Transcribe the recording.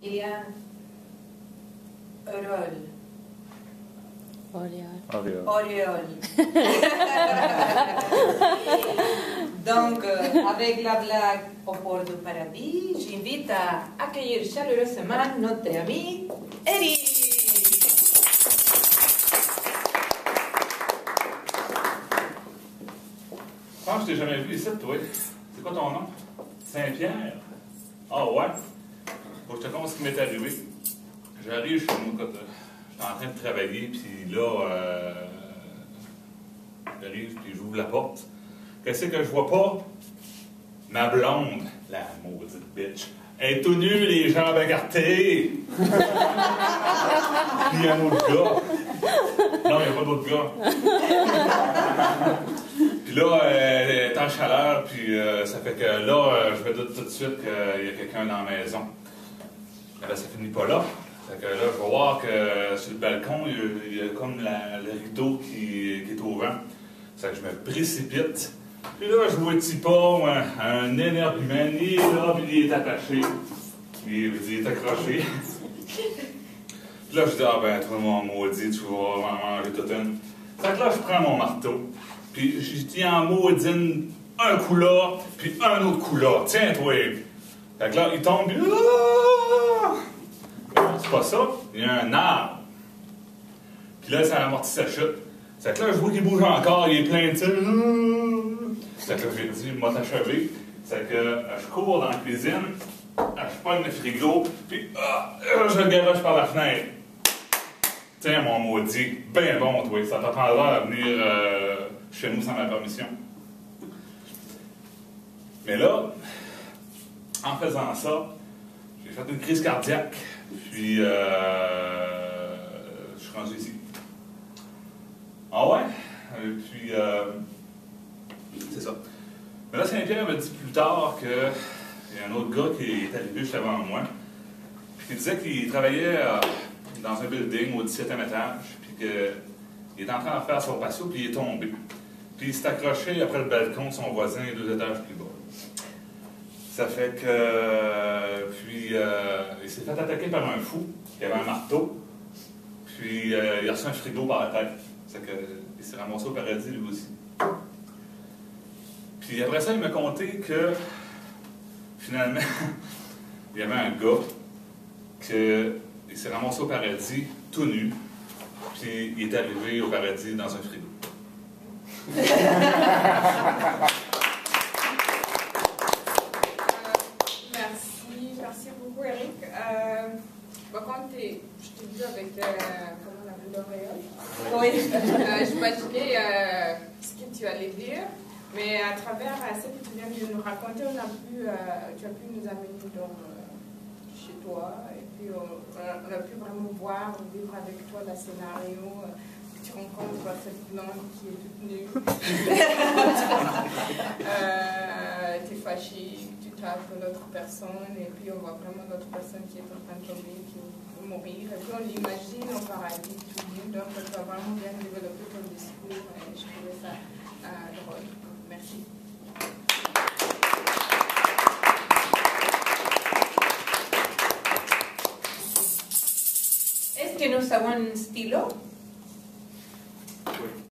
Il y a auréole. Auréole. Auréole. Donc, avec la blague au port du paradis, j'invite à accueillir chaleureusement notre ami Eric. Ah, je t'ai jamais vu ici, toi. C'est quoi ton nom? Saint-Pierre? Ah ouais? Faut que je te compte ce qui m'est arrivé. J'arrive chez nous, j'étais en train de travailler, puis là, j'arrive, puis j'ouvre la porte. Qu'est-ce que je vois pas? Ma blonde, la maudite bitch, elle est tout nue, les jambes écartées! Puis il y a un autre gars. Non, il n'y a pas d'autre gars. Puis là, elle est en chaleur, puis ça fait que là, je me doute tout de suite qu'il y a quelqu'un dans la maison. Mais là, ça finit pas là. Fait que là, je vais voir que sur le balcon, il y a comme le rideau qui est au vent. Ça fait que je me précipite. Puis là, je vois Tipo, un énergumène, il est là, puis il est attaché. Il est accroché. Puis là, je dis, ah ben, toi, mon maudit, tu vas manger toute une. Fait que là, je prends mon marteau, puis je dis en maudine, un coup là, puis un autre coup là. Tiens, toi. Fait que là, il tombe, puis c'est pas ça, il y a un arbre. Puis là, ça amortit sa chute. Fait que là, je vois qu'il bouge encore, il est plein de tir. Fait que là, j'ai dit, moi, t'achever. Fait que je cours dans la cuisine, je pogne le frigo, puis je le garoche par la fenêtre. Tiens, mon maudit, ben bon, toi, ça t'apprendra à venir chez nous sans ma permission. Mais là, en faisant ça, j'ai fait une crise cardiaque, puis je suis rendu ici. Ah ouais? Et puis, c'est ça. Mais là, Saint-Pierre m'a dit plus tard qu'il y a un autre gars qui est arrivé juste avant moi, puis qui disait qu'il travaillait dans un building au 17e étage, puis qu'il est en train de faire son patio, puis il est tombé. Puis il s'est accroché après le balcon de son voisin 2 étages plus bas. Ça fait que... Puis il s'est fait attaquer par un fou qui avait un marteau, puis il a reçu un frigo par la tête. C'est qu'il s'est ramassé au paradis lui aussi. Puis après ça, il m'a conté que finalement, il y avait un gars qui s'est ramassé au paradis tout nu, puis il est arrivé au paradis dans un frigo. Merci beaucoup, Eric. Par contre, je t'ai dit avec comment on appelle l'auréole. Oui. J'imaginais ce que tu allais dire, mais à travers ce que tu viens de nous raconter, tu as pu nous amener chez toi, et puis on a pu vraiment voir, vivre avec toi le scénario. Tu rencontres cette blonde qui est toute nue. Tu es fâché, tu tapes l'autre personne, et puis on voit vraiment l'autre personne qui est en train de tomber, qui va mourir. Et puis on l'imagine au paradis tout nu. Donc tu as vraiment bien développé ton discours, et je trouvais ça drôle. Merci. Est-ce que nous avons un stylo?